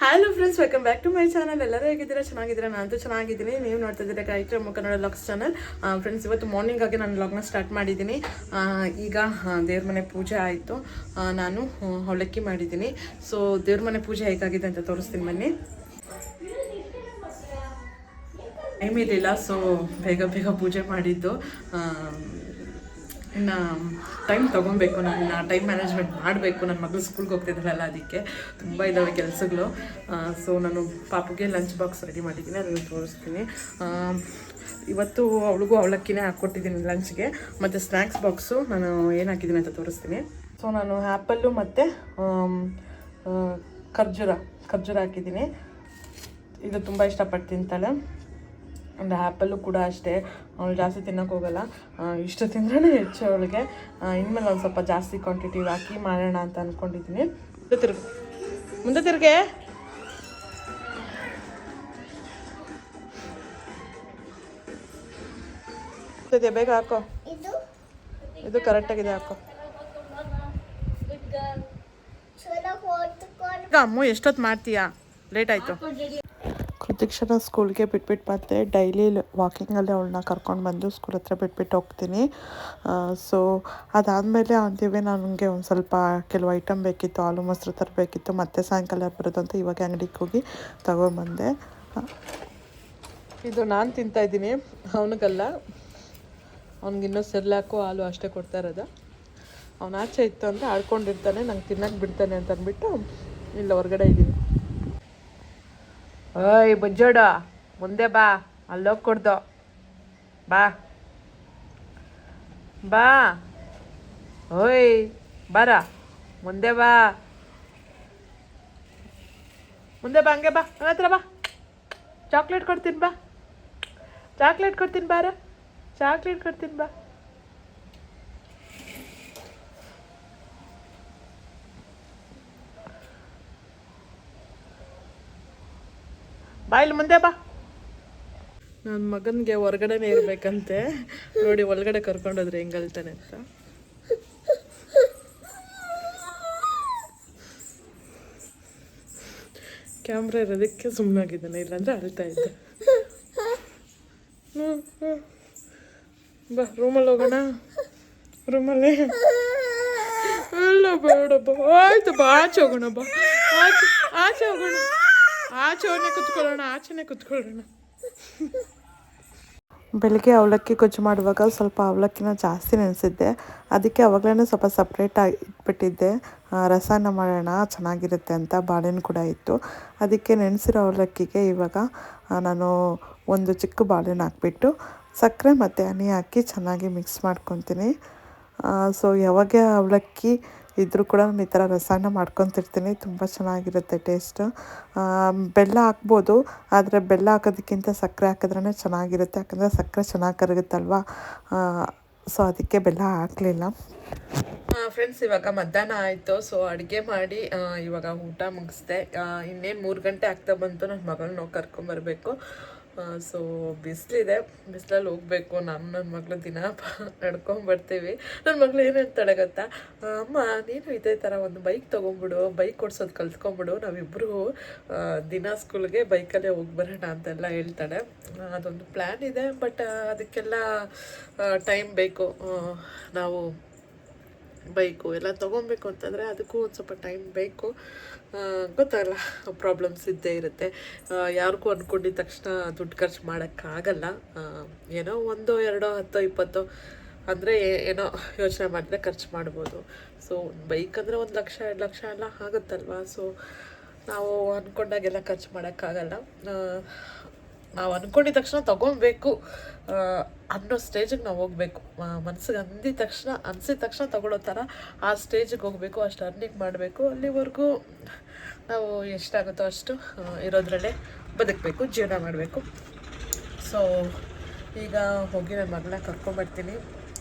Hello friends, welcome back to my channel. ಎಲ್ಲರೂ ಹೇಗಿದ್ದೀರಾ? ಚೆನ್ನಾಗಿದ್ದೀರಾ? ನಾನಂತೂ ಚೆನ್ನಾಗಿದ್ದೀನಿ. ನೀವು ನೋಡ್ತಾ ಇದ್ದೀರಾ ಗಾಯತ್ರಿ ಅಮ್ಮ ಕನ್ನಡ ಲಾಗ್ಸ್ ಚಾನಲ್. ಫ್ರೆಂಡ್ಸ್, ಇವತ್ತು ಮಾರ್ನಿಂಗ್ ಆಗಿ ನಾನು ಲಾಗ್ನ ಸ್ಟಾರ್ಟ್ ಮಾಡಿದ್ದೀನಿ. ಈಗ ದೇವ್ರ ಮನೆ ಪೂಜೆ ಆಯಿತು. ನಾನು ಅವಲಕ್ಕಿ ಮಾಡಿದ್ದೀನಿ. ಸೊ ದೇವ್ರ ಮನೆ ಪೂಜೆ ಹೇಗಾಗಿದೆ ಅಂತ ತೋರಿಸ್ತೀನಿ ಬನ್ನಿ. ಟೈಮ್ ಇರಲಿಲ್ಲ, ಸೊ ಬೇಗ ಬೇಗ ಪೂಜೆ ಮಾಡಿದ್ದು. ಇನ್ನು ಟೈಮ್ ತೊಗೊಬೇಕು, ನಾನು ಟೈಮ್ ಮ್ಯಾನೇಜ್ಮೆಂಟ್ ಮಾಡಬೇಕು. ನನ್ನ ಮಗಳು ಸ್ಕೂಲ್ಗೆ ಹೋಗ್ತಿದ್ದಾರಲ್ಲ, ಅದಕ್ಕೆ ತುಂಬ ಇದ್ದಾವೆ ಕೆಲಸಗಳು. ಸೊ ನಾನು ಪಾಪುಗೆ ಲಂಚ್ ಬಾಕ್ಸ್ ರೆಡಿ ಮಾಡಿದ್ದೀನಿ, ಅದನ್ನು ತೋರಿಸ್ತೀನಿ. ಇವತ್ತು ಅವಳಿಗೂ ಅವಲಕ್ಕಿನೇ ಹಾಕ್ಕೊಟ್ಟಿದ್ದೀನಿ ಲಂಚ್ಗೆ. ಮತ್ತು ಸ್ನ್ಯಾಕ್ಸ್ ಬಾಕ್ಸು ನಾನು ಏನು ಹಾಕಿದ್ದೀನಿ ಅಂತ ತೋರಿಸ್ತೀನಿ. ಸೊ ನಾನು ಆ್ಯಪಲ್ಲು ಮತ್ತು ಖರ್ಜೂರ ಹಾಕಿದ್ದೀನಿ. ಇದು ತುಂಬ ಇಷ್ಟಪಟ್ಟು ತಿಂತಾಳೆ. ಒಂದು ಆ್ಯಪಲ್ಲು ಕೂಡ ಅಷ್ಟೇ, ಅವಳು ಜಾಸ್ತಿ ತಿನ್ನೋಕೆ ಹೋಗಲ್ಲ. ಇಷ್ಟು ತಿಂದ್ರೇ ಹೆಚ್ಚು ಅವಳಿಗೆ. ಇನ್ಮೇಲೆ ಒಂದು ಸ್ವಲ್ಪ ಜಾಸ್ತಿ ಕ್ವಾಂಟಿಟಿ ಹಾಕಿ ಮಾಡೋಣ ಅಂತ ಅಂದ್ಕೊಂಡಿದ್ದೀನಿ. ಮುಂದೆ ತಿರುಗೆ ಬೇಗ ಹಾಕೋ. ಇದು ಕರೆಕ್ಟಾಗಿದೆ, ಹಾಕೋ. ಈಗ ಅಮ್ಮ ಎಷ್ಟೊತ್ತು ಮಾಡ್ತೀಯಾ? ಲೇಟ್ ಆಯಿತು. ಕೃತಿಕ್ಷನ ಸ್ಕೂಲ್ಗೆ ಬಿಟ್ಬಿಟ್ಟು ಬಂದೆ. ಡೈಲಿ ವಾಕಿಂಗಲ್ಲೇ ಅವಳನ್ನ ಕರ್ಕೊಂಡು ಬಂದು ಸ್ಕೂಲ್ ಹತ್ರ ಬಿಟ್ಬಿಟ್ಟು ಹೋಗ್ತೀನಿ. ಸೊ ಅದಾದಮೇಲೆ ಅಂತೀವಿ ನನಗೆ ಒಂದು ಸ್ವಲ್ಪ ಕೆಲವು ಐಟಮ್ ಬೇಕಿತ್ತು, ಹಾಲು ಮೊಸರು ತರಬೇಕಿತ್ತು. ಮತ್ತೆ ಸಾಯಂಕಾಲ ಬರೋದು ಅಂತ ಇವಾಗ ಅಂಗಡಿಗೆ ಹೋಗಿ ತಗೊಂಡ್ಬಂದೆ. ಇದು ನಾನು ತಿಂತಾಯಿದ್ದೀನಿ, ಅವನಿಗಲ್ಲ. ಅವ್ನಿಗಿನ್ನೂ ಸೆರ್ಲಾಕು ಹಾಲು ಅಷ್ಟೇ ಕೊಡ್ತಾ ಇರೋದು. ಅವನ ಆಚೆ ಇತ್ತು ಅಂತ ಆಡ್ಕೊಂಡಿರ್ತಾನೆ, ನಂಗೆ ತಿನ್ನಕ್ಕೆ ಬಿಡ್ತಾನೆ ಅಂತ ಅಂದ್ಬಿಟ್ಟು ಇಲ್ಲ ಹೊರಗಡೆ ಇದ್ದೀನಿ. ಓಯ್ ಬಜ್ಜೋಡ, ಮುಂದೆ ಬಾ, ಅಲ್ಲೋಗಿ ಕೊಡ್ದು ಬಾ ಬಾ. ಓಯ್ ಬಾರ, ಮುಂದೆ ಬಾ, ಮುಂದೆ ಬಾ, ಹಂಗೆ ಬಾ, ನನ್ನ ಹತ್ರ ಬಾ. ಚಾಕ್ಲೇಟ್ ಕೊಡ್ತೀನಿ ಬಾ, ಚಾಕ್ಲೇಟ್ ಕೊಡ್ತೀನಿ ಬಾರ, ಚಾಕ್ಲೇಟ್ ಕೊಡ್ತೀನಿ ಬಾ. ಬಾ ಇಲ್ಲಿ ಮುಂದೆ ಬಾ. ನನ್ನ ಮಗನಿಗೆ ಹೊರಗಡೆನೇ ಇರಬೇಕಂತೆ. ನೋಡಿ ಒಳಗಡೆ ಕರ್ಕೊಂಡೋದ್ರೆ ಹೆಂಗೆ ಅಳ್ತಾನೆ ಅಂತ. ಕ್ಯಾಮ್ರಾ ಇರೋದಕ್ಕೆ ಸುಮ್ಮನಾಗಿದ್ದಾನೆ, ಇಲ್ಲಾಂದರೆ ಅಳ್ತಾ ಇದ್ದೆ. ಬಾ ರೂಮಲ್ಲಿ ಹೋಗೋಣ. ರೂಮಲ್ಲಿ ಎಲ್ಲ ಬೇಡ ಬಾ. ಆಯ್ತು ಬಾ, ಆಚೆ ಹೋಗೋಣ ಬಾ, ಆಚೆ ಹೋಗೋಣ. ಆಚೆನೇ ಕುತ್ಕೊಳ್ಳೋಣ. ಬೆಳಗ್ಗೆ ಅವಲಕ್ಕಿ ಗೊಜ್ಜು ಮಾಡುವಾಗ ಸ್ವಲ್ಪ ಅವಲಕ್ಕಿನ ಜಾಸ್ತಿ ನೆನೆಸಿದ್ದೆ. ಅದಕ್ಕೆ ಅವಾಗಲೇ ಸ್ವಲ್ಪ ಸಪ್ರೇಟಾಗಿ ಇಟ್ಬಿಟ್ಟಿದ್ದೆ. ರಸನ ಮಾಡೋಣ ಚೆನ್ನಾಗಿರುತ್ತೆ ಅಂತ. ಬಾಳೆಹಣ್ಣು ಕೂಡ ಇತ್ತು. ಅದಕ್ಕೆ ನೆನೆಸಿರೋ ಅವಲಕ್ಕಿಗೆ ಇವಾಗ ನಾನು ಒಂದು ಚಿಕ್ಕ ಬಾಳೆಹಣ್ಣು ಹಾಕ್ಬಿಟ್ಟು ಸಕ್ಕರೆ ಮತ್ತು ಹನಿ ಹಾಕಿ ಚೆನ್ನಾಗಿ ಮಿಕ್ಸ್ ಮಾಡ್ಕೊತೀನಿ. ಸೊ ಯಾವಾಗ ಅವಲಕ್ಕಿ ಇದ್ರೂ ಕೂಡ ನಾನು ಈ ಥರ ರಸನ ಮಾಡ್ಕೊತಿರ್ತೀನಿ. ತುಂಬ ಚೆನ್ನಾಗಿರುತ್ತೆ ಟೇಸ್ಟು. ಬೆಲ್ಲ ಹಾಕ್ಬೋದು, ಆದರೆ ಬೆಲ್ಲ ಹಾಕೋದಕ್ಕಿಂತ ಸಕ್ಕರೆ ಹಾಕಿದ್ರೇ ಚೆನ್ನಾಗಿರುತ್ತೆ. ಯಾಕಂದರೆ ಸಕ್ಕರೆ ಚೆನ್ನಾಗಿ ಕರಗುತ್ತಲ್ವ. ಸೊ ಅದಕ್ಕೆ ಬೆಲ್ಲ ಹಾಕಲಿಲ್ಲ. ಫ್ರೆಂಡ್ಸ್, ಇವಾಗ ಮಧ್ಯಾಹ್ನ ಆಯಿತು. ಸೊ ಅಡುಗೆ ಮಾಡಿ ಇವಾಗ ಊಟ ಮುಗಿಸ್ದೆ. ಇನ್ನೇನು 3 ಗಂಟೆ ಆಗ್ತಾ ಬಂತು. ನನ್ನ ಮಗಳನ್ನ ಕರ್ಕೊಂಬರ್ಬೇಕು. ಸೊ ಬಿಸಿಲಿದೆ, ಬಿಸಿಲಲ್ಲಿ ಹೋಗ್ಬೇಕು. ನನ್ನ ಮಗಳು ದಿನ ನಡ್ಕೊಂಬರ್ತೀವಿ. ನನ್ನ ಮಗಳು ಏನು ಹೇಳ್ತಾಳೆ ಗೊತ್ತಾ, ಅಮ್ಮ ನೀನು ಇದೇ ಥರ ಒಂದು ಬೈಕ್ ತೊಗೊಂಬಿಡು, ಬೈಕ್ ಓಡಿಸೋದು ಕಲ್ತ್ಕೊಂಬಿಡು, ನಾವಿಬ್ಬರು ದಿನ ಸ್ಕೂಲ್ಗೆ ಬೈಕಲ್ಲೇ ಹೋಗ್ಬರೋಣ ಅಂತೆಲ್ಲ ಹೇಳ್ತಾಳೆ. ಅದೊಂದು ಪ್ಲ್ಯಾನ್ ಇದೆ, ಬಟ್ ಅದಕ್ಕೆಲ್ಲ ಟೈಮ್ ಬೇಕು. ನಾವು ಬೈಕು ಎಲ್ಲ ತೊಗೊಬೇಕು ಅಂತಂದರೆ ಅದಕ್ಕೂ ಒಂದು ಸ್ವಲ್ಪ ಟೈಮ್ ಬೇಕು. ಗೊತ್ತಾಗಲ್ಲ, ಪ್ರಾಬ್ಲಮ್ಸ್ ಇದ್ದೇ ಇರುತ್ತೆ. ಯಾರಿಗೂ ಅಂದ್ಕೊಂಡಿದ್ದ ತಕ್ಷಣ ದುಡ್ಡು ಖರ್ಚು ಮಾಡೋಕ್ಕಾಗಲ್ಲ. ಏನೋ 1, 2, 10, 20 ಅಂದರೆ ಏನೋ ಯೋಚನೆ ಮಾಡಿದ್ರೆ ಖರ್ಚು ಮಾಡ್ಬೋದು. ಸೊ ಬೈಕ್ ಅಂದರೆ 1 ಲಕ್ಷ 2 ಲಕ್ಷ ಎಲ್ಲ ಆಗುತ್ತಲ್ವ. ಸೊ ನಾವು ಅಂದ್ಕೊಂಡಾಗೆಲ್ಲ ಖರ್ಚು ಮಾಡೋಕ್ಕಾಗಲ್ಲ. ನಾವು ಅಂದ್ಕೊಂಡಿದ್ದ ತಕ್ಷಣ ತೊಗೊಬೇಕು ಅನ್ನೋ ಸ್ಟೇಜಿಗೆ ನಾವು ಹೋಗಬೇಕು. ಮನಸ್ಸಿಗೆ ಅನಿಸಿದ ತಕ್ಷಣ ತೊಗೊಳ್ಳೋ ಥರ ಆ ಸ್ಟೇಜಿಗೆ ಹೋಗಬೇಕು. ಅಷ್ಟು ಅರ್ನಿಂಗ್ ಮಾಡಬೇಕು. ಅಲ್ಲಿವರೆಗೂ ನಾವು ಎಷ್ಟಾಗುತ್ತೋ ಅಷ್ಟು ಇರೋದ್ರಲ್ಲೇ ಬದುಕಬೇಕು, ಜೀವನ ಮಾಡಬೇಕು. ಸೊ ಈಗ ಹೋಗಿ ನನ್ನ ಮಗಳನ್ನ ಕರ್ಕೊಂಬರ್ತೀನಿ.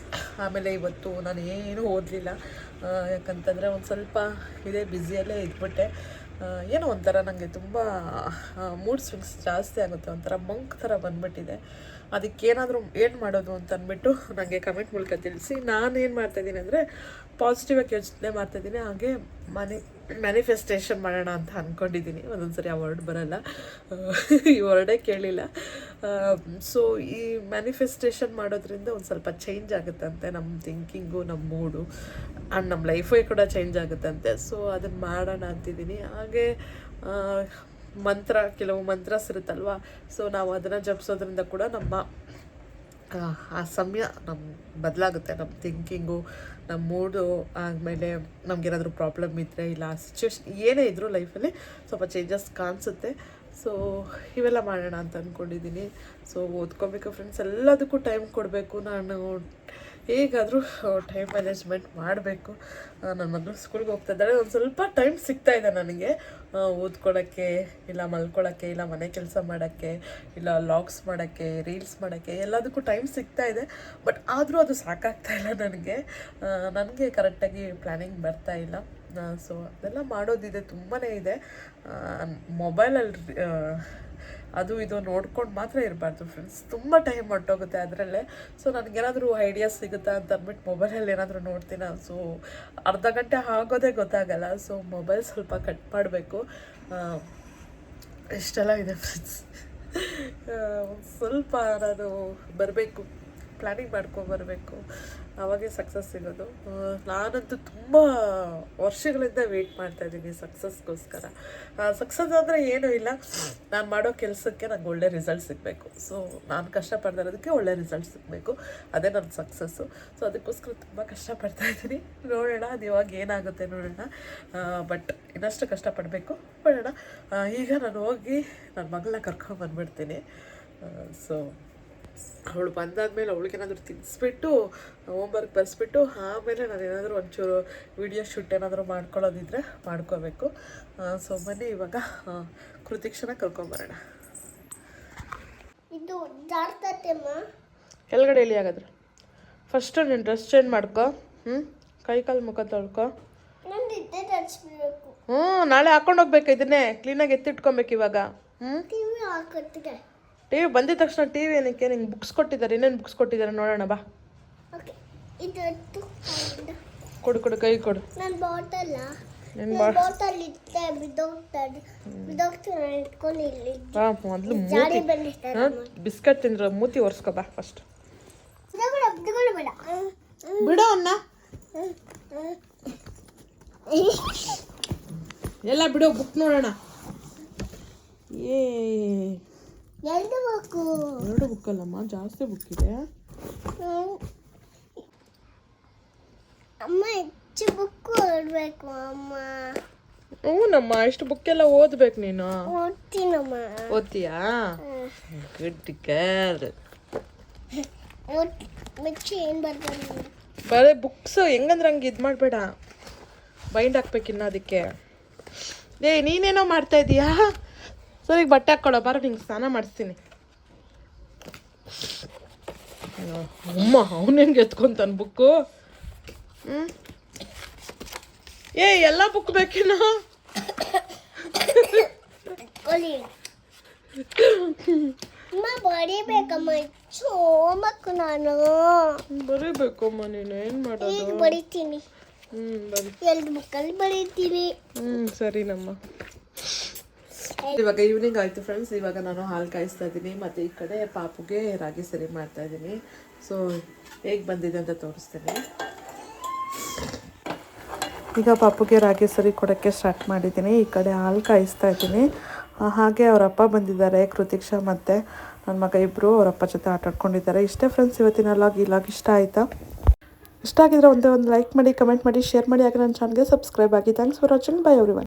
ಆಮೇಲೆ ಇವತ್ತು ನಾನು ಏನೂ ಓದಲಿಲ್ಲ, ಯಾಕಂತಂದರೆ ಒಂದು ಸ್ವಲ್ಪ ಇದೇ ಬ್ಯುಸಿಯಲ್ಲೇ ಇದ್ಬಿಟ್ಟೆ. ಏನೋ ಒಂಥರ ನನಗೆ ತುಂಬ ಮೂಡ್ ಸ್ವಿಂಗ್ಸ್ ಜಾಸ್ತಿ ಆಗುತ್ತೆ. ಒಂಥರ ಮಂಕ್ ಥರ ಬಂದುಬಿಟ್ಟಿದೆ. ಅದಕ್ಕೇನಾದರೂ ಏನು ಮಾಡೋದು ಅಂತ ಅಂದ್ಬಿಟ್ಟು ನನಗೆ ಕಮೆಂಟ್ ಮೂಲಕ ತಿಳಿಸಿ. ನಾನು ಏನು ಮಾಡ್ತಾಯಿದ್ದೀನಿ ಅಂದರೆ ಪಾಸಿಟಿವಾಗಿ ಯೋಚನೆ ಮಾಡ್ತಾಯಿದ್ದೀನಿ, ಹಾಗೆ ಮ್ಯಾನಿಫೆಸ್ಟೇಷನ್ ಮಾಡೋಣ ಅಂತ ಅಂದ್ಕೊಂಡಿದ್ದೀನಿ. ಒಂದೊಂದು ಸರಿ ಆ ವರ್ಡ್ ಬರೋಲ್ಲ, ಈ ವರ್ಡೇ ಕೇಳಿಲ್ಲ. ಸೊ ಈ ಮ್ಯಾನಿಫೆಸ್ಟೇಷನ್ ಮಾಡೋದ್ರಿಂದ ಒಂದು ಸ್ವಲ್ಪ ಚೇಂಜ್ ಆಗುತ್ತಂತೆ ನಮ್ಮ ಥಿಂಕಿಂಗು, ನಮ್ಮ ಮೂಡು ಆ್ಯಂಡ್ ನಮ್ಮ ಲೈಫೇ ಕೂಡ ಚೇಂಜ್ ಆಗುತ್ತಂತೆ. ಸೊ ಅದನ್ನು ಮಾಡೋಣ ಅಂತಿದ್ದೀನಿ. ಹಾಗೆ ಕೆಲವು ಮಂತ್ರಸ್ ಇರುತ್ತಲ್ವ, ಸೊ ನಾವು ಅದನ್ನು ಜಪಿಸೋದ್ರಿಂದ ಕೂಡ ನಮ್ಮ ಆ ಸಮಯ ಬದಲಾಗುತ್ತೆ, ನಮ್ಮ ಥಿಂಕಿಂಗು, ನಮ್ಮ ಮೂಡು. ಆಮೇಲೆ ನಮಗೇನಾದರೂ ಪ್ರಾಬ್ಲಮ್ ಇದ್ದರೆ, ಇಲ್ಲ ಸಿಚುವೇಶನ್ ಏನೇ ಇದ್ದರೂ ಲೈಫಲ್ಲಿ ಸ್ವಲ್ಪ ಚೇಂಜಸ್ ಕಾಣಿಸುತ್ತೆ. ಸೊ ಇವೆಲ್ಲ ಮಾಡೋಣ ಅಂತ ಅಂದ್ಕೊಂಡಿದ್ದೀನಿ. ಸೊ ಓದ್ಕೊಬೇಕು ಫ್ರೆಂಡ್ಸ್, ಎಲ್ಲದಕ್ಕೂ ಟೈಮ್ ಕೊಡಬೇಕು. ನಾನು ಹೇಗಾದರೂ ಟೈಮ್ ಮ್ಯಾನೇಜ್ಮೆಂಟ್ ಮಾಡಬೇಕು. ನನ್ನ ಮಗಳು ಸ್ಕೂಲ್ಗೆ ಹೋಗ್ತಾ ಇದ್ದಾಳೆ, ಒಂದು ಸ್ವಲ್ಪ ಟೈಮ್ ಸಿಗ್ತಾಯಿದೆ ನನಗೆ ಓದ್ಕೊಳ್ಳೋಕ್ಕೆ, ಇಲ್ಲ ಮಲ್ಕೊಳ್ಳೋಕ್ಕೆ, ಇಲ್ಲ ಮನೆ ಕೆಲಸ ಮಾಡೋಕ್ಕೆ, ಇಲ್ಲ ಲಾಗ್ಸ್ ಮಾಡೋಕ್ಕೆ, ರೀಲ್ಸ್ ಮಾಡೋಕ್ಕೆ, ಎಲ್ಲದಕ್ಕೂ ಟೈಮ್ ಸಿಗ್ತಾಯಿದೆ. ಬಟ್ ಆದರೂ ಅದು ಸಾಕಾಗ್ತಾಯಿಲ್ಲ ನನಗೆ ಕರೆಕ್ಟಾಗಿ ಪ್ಲ್ಯಾನಿಂಗ್ ಬರ್ತಾಯಿಲ್ಲ. ಸೊ ಅದೆಲ್ಲ ಮಾಡೋದಿದೆ, ತುಂಬಾ ಇದೆ. ಮೊಬೈಲಲ್ಲಿ ಅದು ಇದು ನೋಡ್ಕೊಂಡು ಮಾತ್ರ ಇರಬಾರ್ದು ಫ್ರೆಂಡ್ಸ್, ತುಂಬ ಟೈಮ್ ಹೊರಟೋಗುತ್ತೆ ಅದರಲ್ಲೇ. ಸೊ ನನಗೇನಾದರೂ ಐಡಿಯಾಸ್ ಸಿಗುತ್ತಾ ಅಂತ ಅಂದ್ಬಿಟ್ಟು ಮೊಬೈಲಲ್ಲಿ ಏನಾದರೂ ನೋಡ್ತೀನ, ಸೊ ಅರ್ಧ ಗಂಟೆ ಆಗೋದೇ ಗೊತ್ತಾಗಲ್ಲ. ಸೊ ಮೊಬೈಲ್ ಸ್ವಲ್ಪ ಕಟ್ ಮಾಡಬೇಕು. ಇಷ್ಟೆಲ್ಲ ಇದೆ ಫ್ರೆಂಡ್ಸ್. ಸ್ವಲ್ಪ ನಾನು ಬರಬೇಕು, ಪ್ಲ್ಯಾನಿಂಗ್ ಮಾಡ್ಕೊಂಬರಬೇಕು, ಆವಾಗೇ ಸಕ್ಸಸ್ ಸಿಗೋದು. ನಾನಂತೂ ತುಂಬ ವರ್ಷಗಳಿಂದ ವೆಯ್ಟ್ ಮಾಡ್ತಾಯಿದ್ದೀನಿ ಸಕ್ಸಸ್ಗೋಸ್ಕರ. ಸಕ್ಸಸ್ ಅಂದರೆ ಏನೂ ಇಲ್ಲ, ನಾನು ಮಾಡೋ ಕೆಲಸಕ್ಕೆ ನಂಗೆ ಒಳ್ಳೆ ರಿಸಲ್ಟ್ ಸಿಗಬೇಕು. ಸೊ ನಾನು ಕಷ್ಟಪಡ್ತಿರೋದಕ್ಕೆ ಒಳ್ಳೆ ರಿಸಲ್ಟ್ ಸಿಗಬೇಕು, ಅದೇ ನನ್ನ ಸಕ್ಸಸ್ಸು. ಸೊ ಅದಕ್ಕೋಸ್ಕರ ತುಂಬ ಕಷ್ಟಪಡ್ತಾಯಿದ್ದೀನಿ. ನೋಡೋಣ ಅದು ಇವಾಗ ಏನಾಗುತ್ತೆ ನೋಡೋಣ. ಬಟ್ ಇನ್ನಷ್ಟು ಕಷ್ಟಪಡಬೇಕು, ನೋಡೋಣ. ಈಗ ನಾನು ಹೋಗಿ ನನ್ನ ಮಗಳನ್ನ ಕರ್ಕೊಂಡ್ಬಂದ್ಬಿಡ್ತೀನಿ. ಸೊ ಅವಳು ಬಂದಾದ್ಮೇಲೆ ಅವಳಿಗೇನಾದರೂ ತಿನ್ನಿಸ್ಬಿಟ್ಟು ಹೋಮ್ವರ್ಕ್ ಬರೆಸ್ಬಿಟ್ಟು ಆಮೇಲೆ ನಾನು ಏನಾದರೂ ಒಂಚೂರು ವಿಡಿಯೋ ಶೂಟ್ ಏನಾದರೂ ಮಾಡ್ಕೊಳ್ಳೋದಿದ್ರೆ ಮಾಡ್ಕೋಬೇಕು. ಸೊ ಬನ್ನಿ ಇವಾಗ ಕೃತಿಕ್ಷನ ಕರ್ಕೊಂಬರೋಣ. ಇದು ಜಾರ್ತತೆಮ್ಮ ಕೆಳಗಡೆ ಎಲ್ಲಿ ಆಗಾದ್ರೆ ಫಸ್ಟು ನೀನು ಡ್ರೆಸ್ ಚೇಂಜ್ ಮಾಡ್ಕೊ, ಕೈ ಕಾಲು ಮುಖ ತೊಳ್ಕೊ. ನಾಳೆ ಹಾಕೊಂಡು ಹೋಗ್ಬೇಕು, ಇದನ್ನೇ ಕ್ಲೀನಾಗಿ ಎತ್ತಿಟ್ಕೊಬೇಕು ಇವಾಗ. ಟಿ ವಿ ಬಂದಿದ ತಕ್ಷಣ ಟಿ ವಿ ಏನಕ್ಕೆ? ನಿಂಗೆ ಬುಕ್ಸ್ ಕೊಟ್ಟಿದ್ದಾರೆ, ಇನ್ನೇನು ಬುಕ್ಸ್ ಕೊಟ್ಟಿದ್ದಾರೆ ನೋಡೋಣ ಬಾ. ಕೊಡು ಕೊಡು, ಕೈ ಕೊಡು. ಮೊದಲು ಬಿಸ್ಕೆಟ್ ತಿಂದ್ರೆ ಮೂತಿ ಒರೆಸ್ಕೊ ಬಾ ಫಸ್ಟ್. ಬಿಡೋ ಅನ್ನ ಎಲ್ಲ ಬಿಡೋ, ಬುಕ್ ನೋಡೋಣ. ಎರಡು ಬುಕ್ ಅಲ್ಲಮ್ಮ, ಜಾಸ್ತಿ ಬುಕ್ ಇದೆ ಅಮ್ಮ. ಹೆಚ್ಚು ಬುಕ್ ಓದಬೇಕು ಅಮ್ಮ. ಹ್ಞೂನಮ್ಮ, ಇಷ್ಟು ಬುಕ್ ಎಲ್ಲ ಓದ್ಬೇಕು ನೀನು. ಓದ್ತೀನಮ್ಮ. ಓದ್ತೀಯಾ? Good girl. ಏನು ಬರ್ತಾರೆ ಬರೀ ಬುಕ್ಸ್ ಹೆಂಗಂದ್ರೆ ಹಂಗೆ ಇದು ಮಾಡಬೇಡ, ಬೈಂಡ್ ಹಾಕ್ಬೇಕಿನ್ನ ಅದಕ್ಕೆ. ನೀನೇನೋ ಮಾಡ್ತಾ ಇದೀಯಾ? ಸರಿ ಬಟ್ಟೆ ಹಾಕ್ಕೊಳ್ಳೋ, ಬಾರ ನಿಂಗೆ ಸ್ನಾನ ಮಾಡಿಸ್ತೀನಿ. ಅಮ್ಮ ಅವನು ಹೆಂಗೆ ಎತ್ಕೊಂತಾನೆ ಬುಕ್ಕು? ಎಲ್ಲ ಬುಕ್ ಬೇಕೇನೋ? ಬರೀಬೇಕಮ್ಮ, ಹೋಮಕ್ಕೆ ನಾನು ಬರೀಬೇಕಮ್ಮ. ನೀನು ಏನು ಮಾಡೋದು? ಬರೀತೀನಿ. ಎರಡು ಬುಕ್ಕಲ್ಲಿ ಬರೀತೀನಿ. ಸರಿನಮ್ಮ. ಇವಾಗ ಈವ್ನಿಂಗ್ ಆಯಿತು ಫ್ರೆಂಡ್ಸ್. ಇವಾಗ ನಾನು ಹಾಲು ಕಾಯಿಸ್ತಾ ಇದ್ದೀನಿ, ಮತ್ತು ಈ ಕಡೆ ಪಾಪುಗೆ ರಾಗಿ ಸರಿ ಮಾಡ್ತಾ ಇದ್ದೀನಿ. ಸೊ ಹೇಗೆ ಬಂದಿದೆ ಅಂತ ತೋರಿಸ್ತೀನಿ. ಈಗ ಪಾಪುಗೆ ರಾಗಿ ಸರಿ ಕೊಡೋಕ್ಕೆ ಸ್ಟಾರ್ಟ್ ಮಾಡಿದ್ದೀನಿ. ಈ ಕಡೆ ಹಾಲು ಕಾಯಿಸ್ತಾ ಇದ್ದೀನಿ. ಹಾಗೆ ಅವರಪ್ಪ ಬಂದಿದ್ದಾರೆ, ಕೃತಿಕ್ಷಾ ಮತ್ತು ನನ್ನ ಮಗ ಇಬ್ಬರು ಅವರಪ್ಪ ಜೊತೆ ಆಟ ಆಡ್ಕೊಂಡಿದ್ದಾರೆ. ಇಷ್ಟೇ ಫ್ರೆಂಡ್ಸ್ ಇವತ್ತಿನ ಲಾಗ್. ಈ ಲಾಗ್ ಇಷ್ಟ ಆಯಿತಾ? ಇಷ್ಟ ಆಗಿದ್ರೆ ಒಂದೇ ಒಂದು ಲೈಕ್ ಮಾಡಿ, ಕಮೆಂಟ್ ಮಾಡಿ, ಶೇರ್ ಮಾಡಿ. ಹಾಗೆ ನನ್ನ ಚಾನಲ್ಗೆ ಸಬ್ಸ್ಕ್ರೈಬ್ ಆಗಿ. Thanks for watching. By everyone.